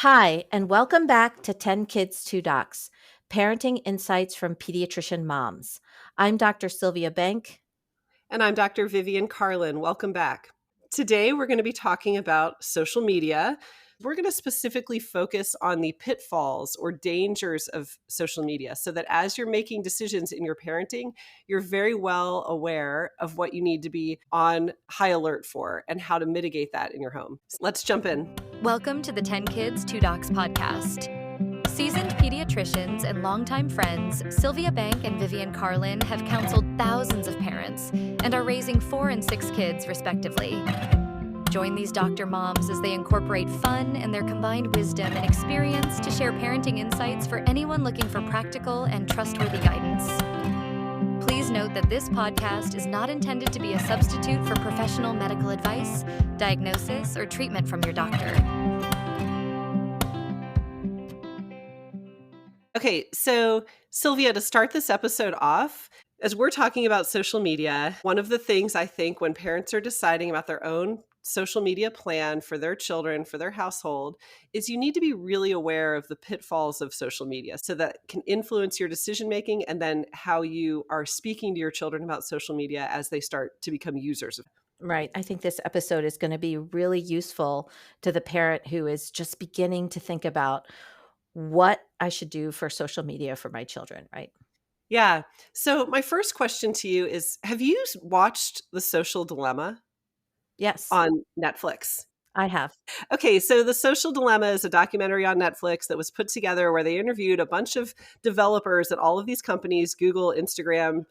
Hi, and welcome back to 10 Kids, 2 Docs, Parenting Insights from Pediatrician Moms. I'm Dr. Sylvia Bank. And I'm Dr. Vivian Carlin. Welcome back. Today, we're going to be talking about social media. We're going to specifically focus on the pitfalls or dangers of social media so that as you're making decisions in your parenting, you're very well aware of what you need to be on high alert for and how to mitigate that in your home. Let's jump in. Welcome to the 10 Kids, 2 Docs podcast. Seasoned pediatricians and longtime friends, Sylvia Bank and Vivian Carlin have counseled thousands of parents and are raising 4 and 6 kids, respectively. Join these doctor moms as they incorporate fun and their combined wisdom and experience to share parenting insights for anyone looking for practical and trustworthy guidance. Please note that this podcast is not intended to be a substitute for professional medical advice, diagnosis, or treatment from your doctor. Okay, so Sylvia, to start this episode off, as we're talking about social media, one of the things I think when parents are deciding about their own social media plan for their children, for their household, is you need to be really aware of the pitfalls of social media so that can influence your decision making and then how you are speaking to your children about social media as they start to become users of it. Right. I think this episode is going to be really useful to the parent who is just beginning to think about what I should do for social media for my children, right? Yeah. So my first question to you is, have you watched The Social Dilemma Yes, on Netflix? I have. Okay, so The Social Dilemma is a documentary on Netflix that was put together where they interviewed a bunch of developers at all of these companies, Google, Instagram,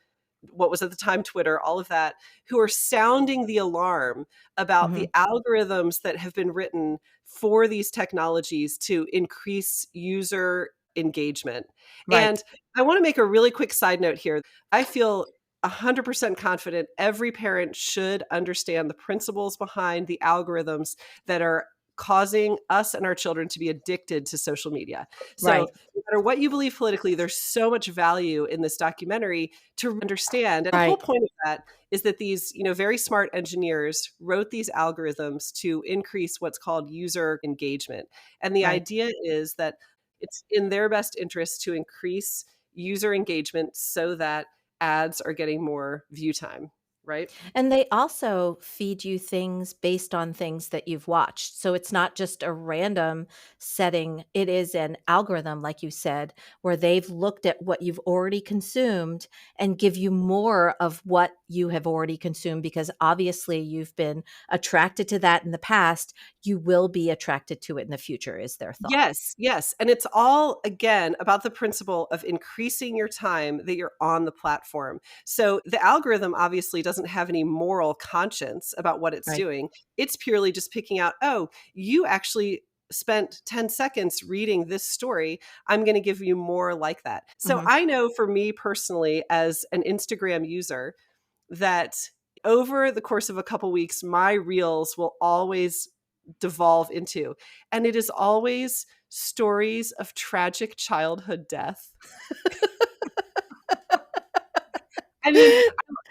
what was at the time Twitter, all of that, who are sounding the alarm about the algorithms that have been written for these technologies to increase user engagement. Right. And I want to make a really quick side note here. I feel 100% confident every parent should understand the principles behind the algorithms that are causing us and our children to be addicted to social media. So Right. no matter what you believe politically, there's so much value in this documentary to understand. And the whole Right. point of that is that these, very smart engineers wrote these algorithms to increase what's called user engagement. And the Right. idea is that it's in their best interest to increase user engagement so that ads are getting more view time, right? And they also feed you things based on things that you've watched. So it's not just a random setting. It is an algorithm, like you said, where they've looked at what you've already consumed and give you more of what you have already consumed because obviously you've been attracted to that in the past. You will be attracted to it in the future, is their thought. Yes, yes. And it's all, again, about the principle of increasing your time that you're on the platform. So the algorithm obviously doesn't have any moral conscience about what it's Right. doing. It's purely just picking out, oh, you actually spent 10 seconds reading this story. I'm going to give you more like that. So Mhm. I know for me personally, as an Instagram user, that over the course of a couple weeks, my reels will always devolve into. And it is always stories of tragic childhood death. I mean,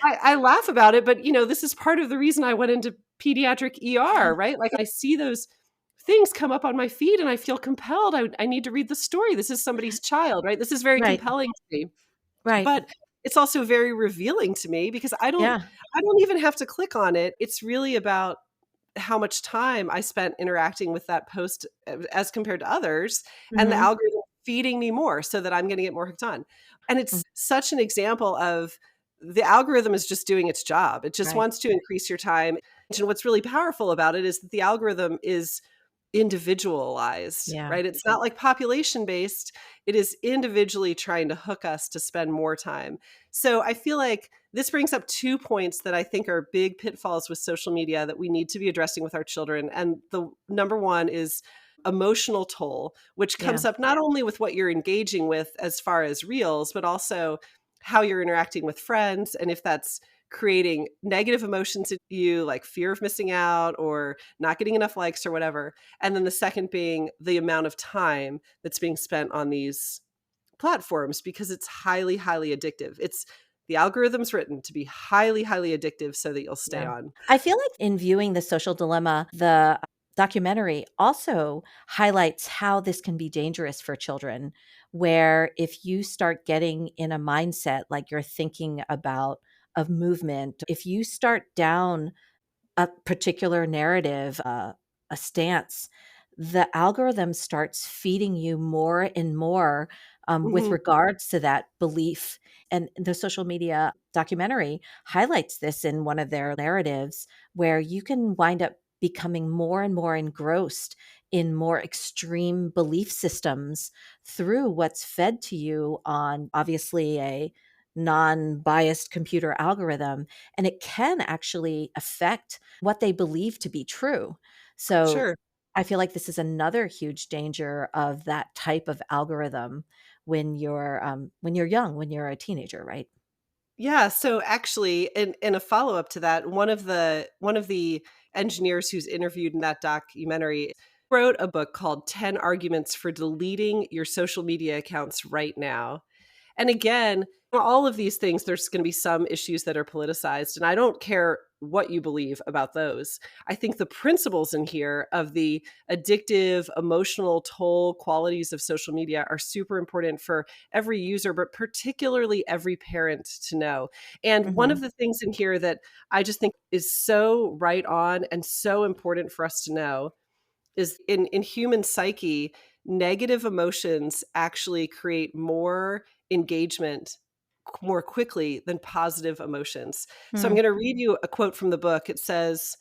I laugh about it, but this is part of the reason I went into pediatric ER, right? Like I see those things come up on my feed and I feel compelled. I need to read the story. This is somebody's child, right? This is very Right. compelling to me. Right. But it's also very revealing to me because I don't Yeah. even have to click on it. It's really about how much time I spent interacting with that post as compared to others, and the Mhm. algorithm feeding me more so that I'm going to get more hooked on. And Mm. it's such an example of the algorithm is just doing its job. It just Right. wants to increase your time. And what's really powerful about it is that the algorithm is individualized, Yeah. right? It's not like population based. It is individually trying to hook us to spend more time. So I feel like this brings up 2 points that I think are big pitfalls with social media that we need to be addressing with our children. And the number one is emotional toll, which Yeah. comes up not only with what you're engaging with as far as reels, but also how you're interacting with friends. And if that's creating negative emotions in you, like fear of missing out or not getting enough likes or whatever. And then the second being the amount of time that's being spent on these platforms because it's highly, highly addictive. The algorithm's written to be highly, highly addictive so that you'll stay Yeah. on. I feel like in viewing The Social Dilemma, the documentary also highlights how this can be dangerous for children, where if you start getting in a mindset like you're thinking about of movement, if you start down a particular narrative, a stance, the algorithm starts feeding you more and more with Mhm. regards to that belief. And the social media documentary highlights this in one of their narratives, where you can wind up becoming more and more engrossed in more extreme belief systems through what's fed to you on obviously a non biased computer algorithm. And it can actually affect what they believe to be true. So Sure. I feel like this is another huge danger of that type of algorithm when you're young, when you're a teenager, right? Yeah, so actually, in a follow-up to that, one of the engineers who's interviewed in that documentary wrote a book called 10 Arguments for Deleting Your Social Media Accounts Right Now. And again, all of these things, there's going to be some issues that are politicized, and I don't care what you believe about those. I think the principles in here of the addictive, emotional toll qualities of social media are super important for every user, but particularly every parent to know. And one of Mhm. the things in here that I just think is so right on and so important for us to know is in human psyche, negative emotions actually create more engagement more quickly than positive emotions. So I'm Hmm. going to read you a quote from the book. It says,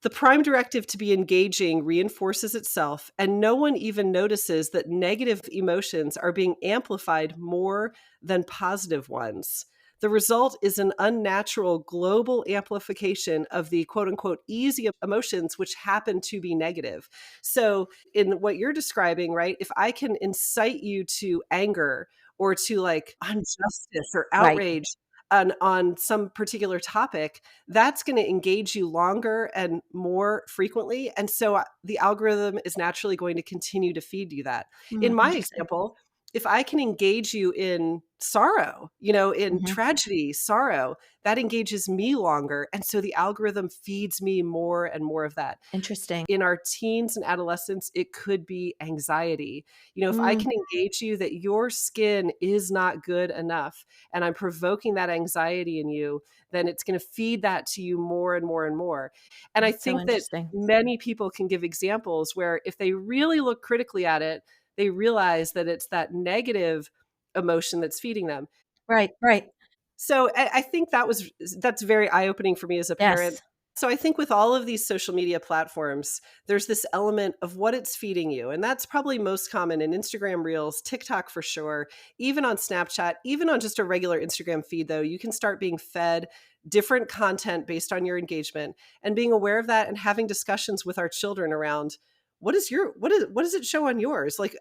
"The prime directive to be engaging reinforces itself, and no one even notices that negative emotions are being amplified more than positive ones. The result is an unnatural global amplification of the quote unquote easy emotions, which happen to be negative." So, in what you're describing, right, if I can incite you to anger or to like injustice or Right. outrage on some particular topic, that's going to engage you longer and more frequently. And so the algorithm is naturally going to continue to feed you that. In my Interesting. example, if I can engage you in sorrow, in Mhm. tragedy, sorrow, that engages me longer. And so the algorithm feeds me more and more of that. Interesting. In our teens and adolescents, it could be anxiety. If I Mm. can engage you that your skin is not good enough and I'm provoking that anxiety in you, then it's going to feed that to you more and more and more. And I That's so think that interesting. many people can give examples where if they really look critically at it, they realize that it's that negative emotion that's feeding them. Right, right. So I think that's very eye-opening for me as a parent. Yes. So I think with all of these social media platforms, there's this element of what it's feeding you. And that's probably most common in Instagram Reels, TikTok for sure, even on Snapchat, even on just a regular Instagram feed, though, you can start being fed different content based on your engagement and being aware of that and having discussions with our children around what does it show on yours? Like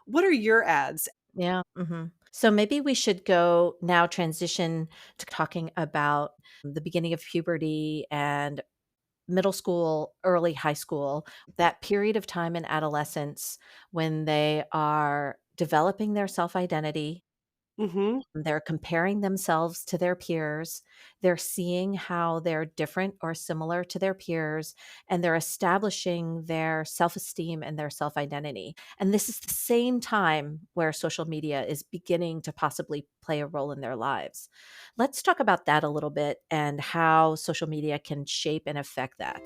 what are your ads? Yeah, mhm. So maybe we should go now transition to talking about the beginning of puberty and middle school, early high school, that period of time in adolescence when they are developing their self-identity. Mhm. They're comparing themselves to their peers. They're seeing how they're different or similar to their peers, and they're establishing their self esteem and their self identity. And this is the same time where social media is beginning to possibly play a role in their lives. Let's talk about that a little bit and how social media can shape and affect that.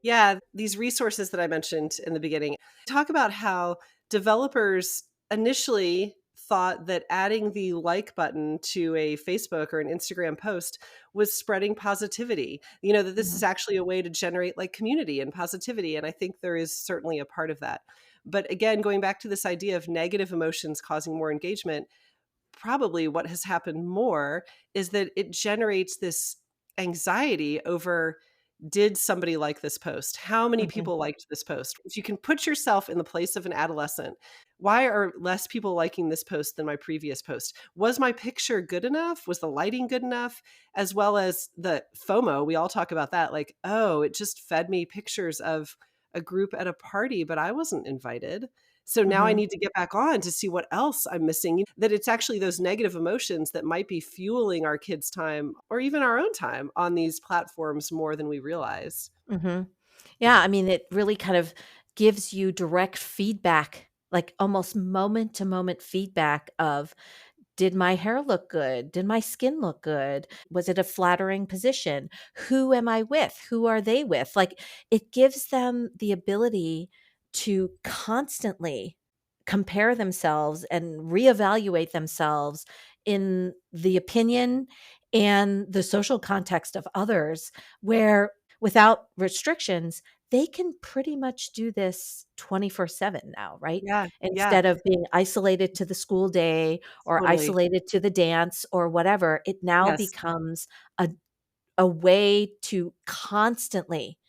Yeah, these resources that I mentioned in the beginning talk about how developers initially thought that adding the like button to a Facebook or an Instagram post was spreading positivity. That this is Mhm. actually a way to generate like community and positivity. And I think there is certainly a part of that. But again, going back to this idea of negative emotions causing more engagement, probably what has happened more is that it generates this anxiety over, did somebody like this post? How many Mhm. people liked this post? If you can put yourself in the place of an adolescent, why are less people liking this post than my previous post? Was my picture good enough? Was the lighting good enough? As well as the FOMO, we all talk about that. Like, oh, it just fed me pictures of a group at a party, but I wasn't invited. So now I Mhm. need to get back on to see what else I'm missing. That it's actually those negative emotions that might be fueling our kids' time or even our own time on these platforms more than we realize. Mhm. Yeah, I mean, it really kind of gives you direct feedback, like almost moment to moment feedback of, did my hair look good? Did my skin look good? Was it a flattering position? Who am I with? Who are they with? Like, it gives them the ability to constantly compare themselves and reevaluate themselves in the opinion and the social context of others, where without restrictions, they can pretty much do this 24/7 now, right? Yeah, yeah, Instead of being isolated to the school day or totally. isolated to the dance or whatever, it now Yes. becomes a a way to constantly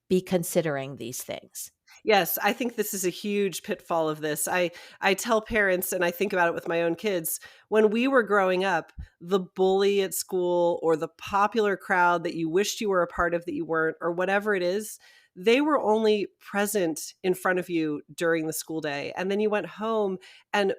be considering these things. Yes, I think this is a huge pitfall of this. I tell parents, and I think about it with my own kids, when we were growing up, the bully at school or the popular crowd that you wished you were a part of that you weren't, or whatever it is, they were only present in front of you during the school day. And then you went home, and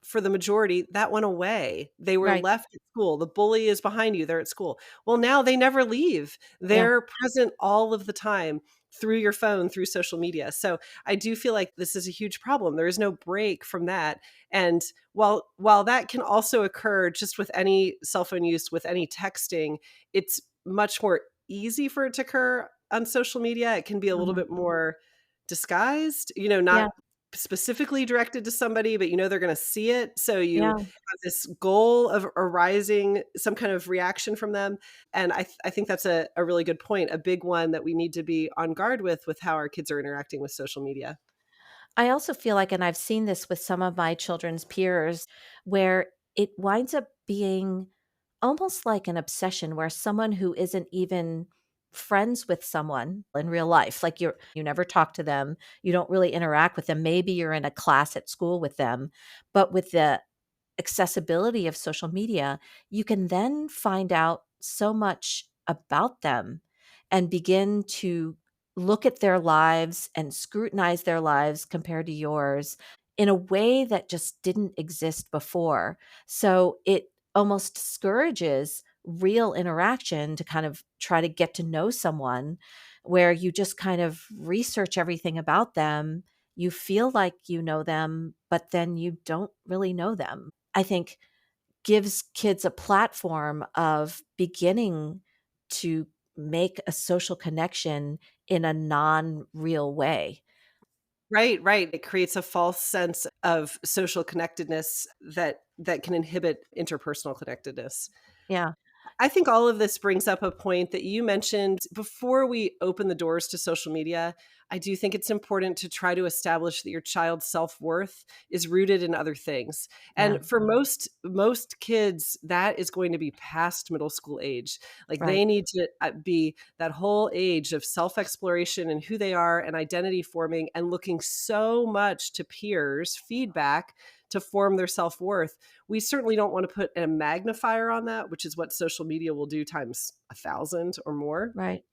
for the majority, that went away. They were Right. left at school. The bully is behind you, they're at school. Well, now they never leave. Yeah. They're present all of the time through your phone, through social media. So I do feel like this is a huge problem. There is no break from that. And while that can also occur just with any cell phone use, with any texting, it's much more easy for it to occur on social media. It can be a little Mhm. bit more disguised, Yeah. not specifically directed to somebody, but they're gonna see it, so you Yeah. have this goal of arising some kind of reaction from them, and I think that's a really good point, a big one that we need to be on guard with how our kids are interacting with social media. I also feel like, and I've seen this with some of my children's peers, where it winds up being almost like an obsession where someone who isn't even friends with someone in real life, like you never talk to them, you don't really interact with them. Maybe you're in a class at school with them, but with the accessibility of social media, you can then find out so much about them and begin to look at their lives and scrutinize their lives compared to yours in a way that just didn't exist before. So it almost discourages real interaction to kind of try to get to know someone where you just kind of research everything about them. You feel like you know them, but then you don't really know them. I think gives kids a platform of beginning to make a social connection in a non-real way. Right, right, it creates a false sense of social connectedness that can inhibit interpersonal connectedness. Yeah, I think all of this brings up a point that you mentioned before we open the doors to social media. I do think it's important to try to establish that your child's self-worth is rooted in other things. yeah, And for most kids, that is going to be past middle school age. Like right. they need to be that whole age of self-exploration and who they are and identity forming and looking so much to peers' feedback to form their self-worth. We certainly don't want to put a magnifier on that, which is what social media will do times 1,000 or more. Right.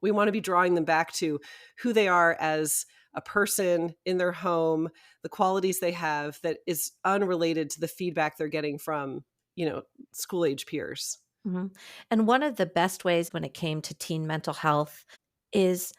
We want to be drawing them back to who they are as a person in their home, the qualities they have that is unrelated to the feedback they're getting from, school age peers. Mhm. And one of the best ways when it came to teen mental health is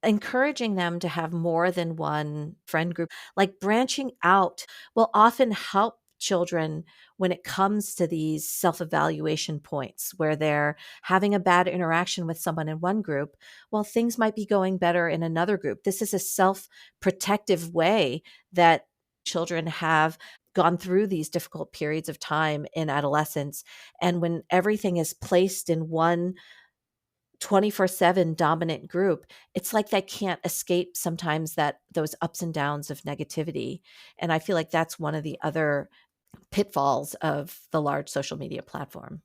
encouraging them to have more than one friend group, like branching out will often help children when it comes to these self-evaluation points where they're having a bad interaction with someone in one group, while things might be going better in another group. This is a self-protective way that children have gone through these difficult periods of time in adolescence. And when everything is placed in one 24/7 dominant group, it's like they can't escape sometimes that those ups and downs of negativity, and I feel like that's one of the other pitfalls of the large social media platform.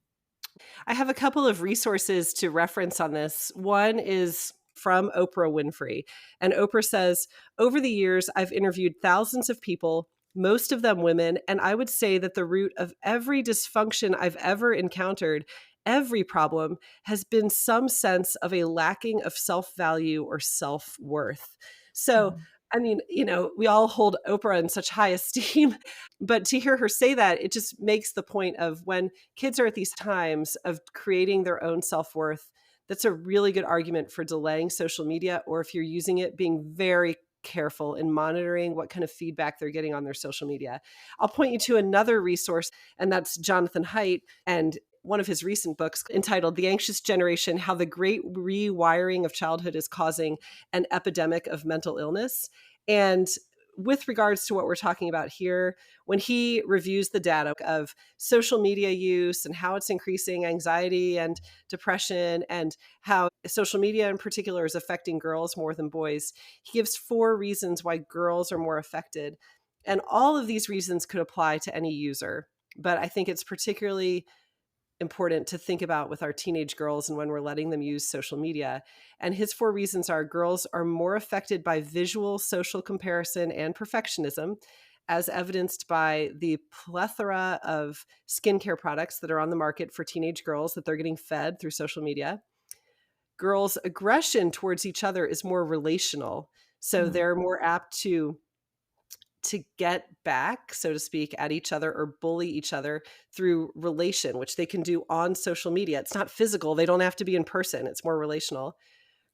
I have a couple of resources to reference on this. One is from Oprah Winfrey. And Oprah says, over the years, I've interviewed thousands of people, most of them women. And I would say that the root of every dysfunction I've ever encountered, every problem, has been some sense of a lacking of self value or self worth. So Mhm. I mean, we all hold Oprah in such high esteem, but to hear her say that, it just makes the point of when kids are at these times of creating their own self-worth, that's a really good argument for delaying social media, or if you're using it, being very careful in monitoring what kind of feedback they're getting on their social media. I'll point you to another resource, and that's Jonathan Haidt and one of his recent books entitled The Anxious Generation: How the Great Rewiring of Childhood is Causing an Epidemic of Mental Illness. And with regards to what we're talking about here, when he reviews the data of social media use and how it's increasing anxiety and depression, and how social media in particular is affecting girls more than boys, he gives 4 reasons why girls are more affected. And all of these reasons could apply to any user. But I think it's particularly important to think about with our teenage girls and when we're letting them use social media. And his 4 reasons are: girls are more affected by visual social comparison and perfectionism, as evidenced by the plethora of skincare products that are on the market for teenage girls that they're getting fed through social media. Girls' aggression towards each other is more relational. So Mm, they're more apt to get back, so to speak, at each other or bully each other through relation, which they can do on social media. It's not physical. They don't have to be in person. It's more relational.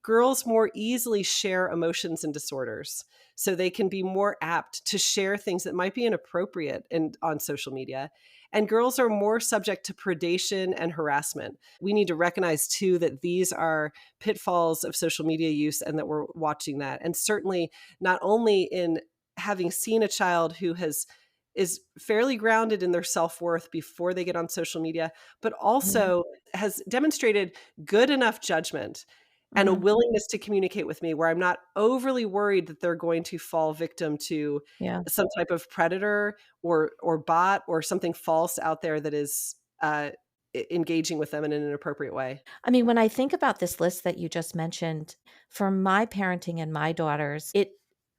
Girls more easily share emotions and disorders. So they can be more apt to share things that might be inappropriate on social media. And girls are more subject to predation and harassment. We need to recognize, too, that these are pitfalls of social media use and that we're watching that. And certainly not only in having seen a child who is fairly grounded in their self-worth before they get on social media, but mhm, also has demonstrated good enough judgment and a mhm. willingness to communicate with me where I'm not overly worried that they're going to fall victim to Yeah. some type of predator or bot or something false out there that is engaging with them in an inappropriate way. I mean, when I think about this list that you just mentioned, for my parenting and my daughters, it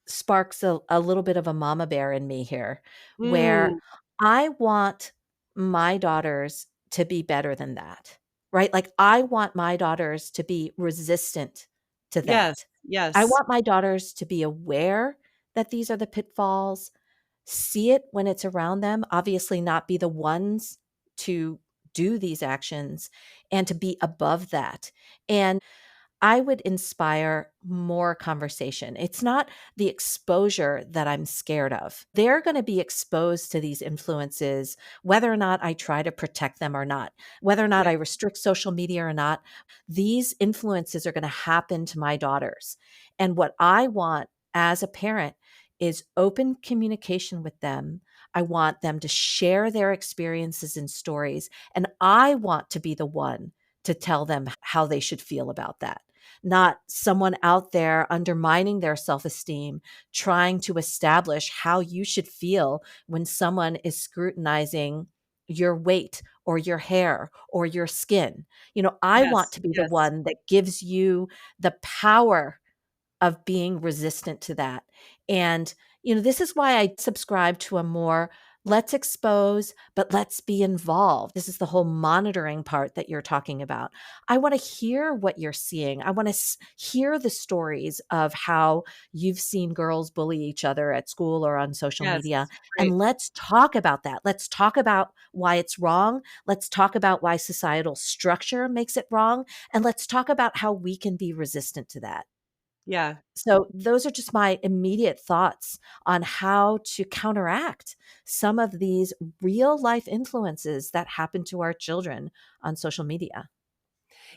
sparks a little bit of a mama bear in me here, where Mm, I want my daughters to be better than that, right? Like, I want my daughters to be resistant to yes, that. I yes, want my daughters to be aware that these are the pitfalls, see it when it's around them, obviously not be the ones to do these actions, and to be above that. And I would inspire more conversation. It's not the exposure that I'm scared of. They're going to be exposed to these influences, whether or not I try to protect them or not, whether or not yeah, I restrict social media or not. These influences are going to happen to my daughters. And what I want as a parent is open communication with them. I want them to share their experiences and stories. And I want to be the one to tell them how they should feel about that, not someone out there undermining their self esteem, trying to establish how you should feel when someone is scrutinizing your weight or your hair or your skin. I want yes, to be the yes. one that gives you the power of being resistant to that. And, this is why I subscribe to a more let's expose, but let's be involved. This is the whole monitoring part that you're talking about. I want to hear what you're seeing. I want to hear the stories of how you've seen girls bully each other at school or on social Yes, media. right. And let's talk about that. Let's talk about why it's wrong. Let's talk about why societal structure makes it wrong. And let's talk about how we can be resistant to that. Yeah. So those are just my immediate thoughts on how to counteract some of these real life influences that happen to our children on social media.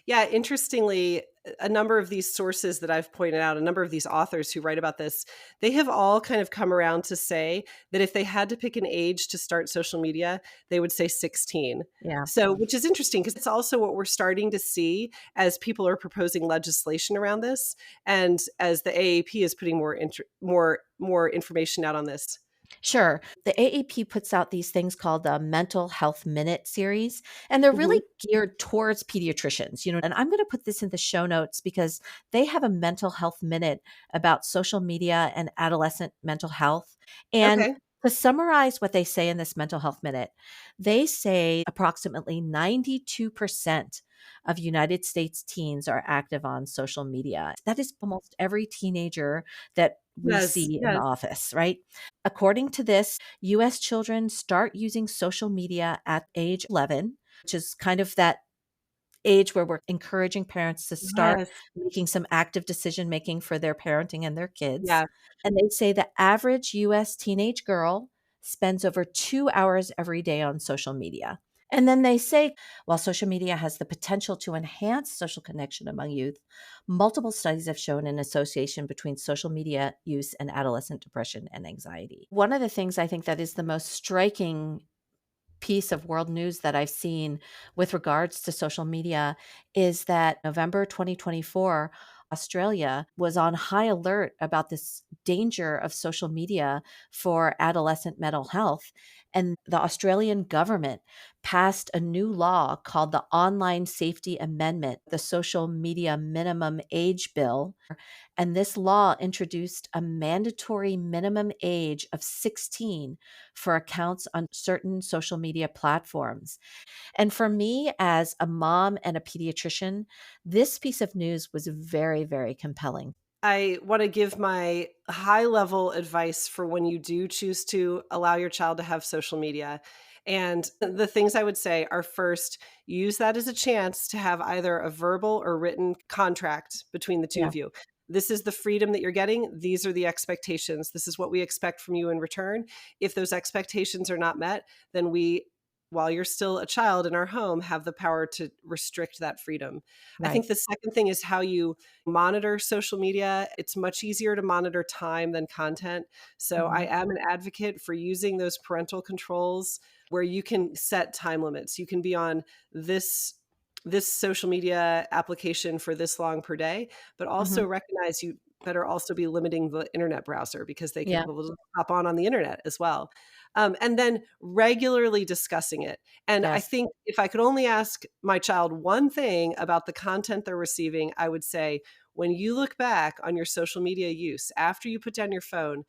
Yeah, interestingly, a number of these sources that I've pointed out, a number of these authors who write about this, they have all kind of come around to say that if they had to pick an age to start social media, they would say 16. Yeah. So, which is interesting because it's also what we're starting to see as people are proposing legislation around this, and as the AAP is putting more information out on this. Sure. The AAP puts out these things called the Mental Health Minute series, and they're Hmm. really geared towards pediatricians, and I'm going to put this in the show notes because they have a mental health minute about social media and adolescent mental health. And Okay. to summarize what they say in this mental health minute, they say approximately 92% of United States teens are active on social media. That is almost every teenager that we Yes, see in the yes. office, right? According to this, US children start using social media at age 11, which is kind of that age where we're encouraging parents to start Yes. making some active decision making for their parenting and their kids. Yeah. And they say the average US teenage girl spends over 2 hours every day on social media. And then they say, while social media has the potential to enhance social connection among youth, multiple studies have shown an association between social media use and adolescent depression and anxiety. One of the things I think that is the most striking piece of world news that I've seen with regards to social media is that November 2024, Australia was on high alert about this danger of social media for adolescent mental health. And the Australian government passed a new law called the Online Safety Amendment, the Social Media Minimum Age Bill. And this law introduced a mandatory minimum age of 16 for accounts on certain social media platforms. And for me, as a mom and a pediatrician, this piece of news was very, very compelling. I want to give my high level advice for when you do choose to allow your child to have social media. And the things I would say are first, use that as a chance to have either a verbal or written contract between the two Yeah, of you. This is the freedom that you're getting. These are the expectations. This is what we expect from you in return. If those expectations are not met, then we, while you're still a child in our home, have the power to restrict that freedom. I right. think the second thing is how you monitor social media. It's much easier to monitor time than content. So I Mhm, am an advocate for using those parental controls where you can set time limits. You can be on this social media application for this long per day, but also mhm. recognize you better also be limiting the internet browser because they Yeah, will just hop on the internet as well. And then regularly discussing it. And I yes. think if I could only ask my child one thing about the content they're receiving, I would say, when you look back on your social media use after you put down your phone,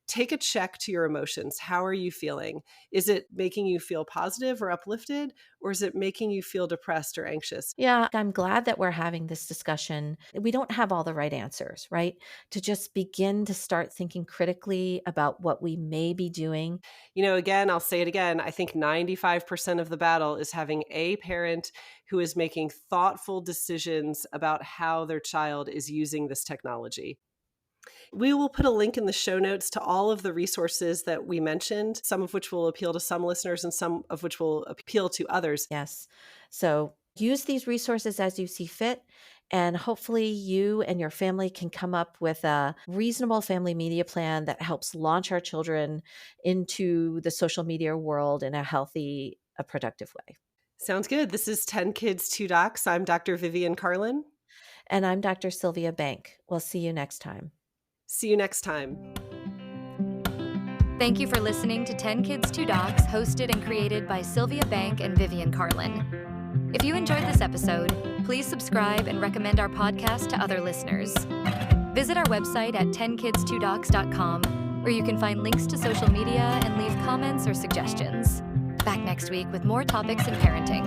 take a check to your emotions. How are you feeling? Is it making you feel positive or uplifted, or is it making you feel depressed or anxious? Yeah, I'm glad that we're having this discussion. We don't have all the right answers, right? To just begin to start thinking critically about what we may be doing. Again, I'll say it again. I think 95% of the battle is having a parent who is making thoughtful decisions about how their child is using this technology. We will put a link in the show notes to all of the resources that we mentioned, some of which will appeal to some listeners and some of which will appeal to others. Yes. So use these resources as you see fit. And hopefully, you and your family can come up with a reasonable family media plan that helps launch our children into the social media world in a healthy, a productive way. Sounds good. This is 10 Kids, 2 Docs. I'm Dr. Vivian Carlin. And I'm Dr. Sylvia Bank. We'll see you next time. See you next time. Thank you for listening to 10 Kids 2 Docs, hosted and created by Sylvia Bank and Vivian Carlin. If you enjoyed this episode, please subscribe and recommend our podcast to other listeners. Visit our website at 10kids2docs.com, where you can find links to social media and leave comments or suggestions. Back next week with more topics in parenting.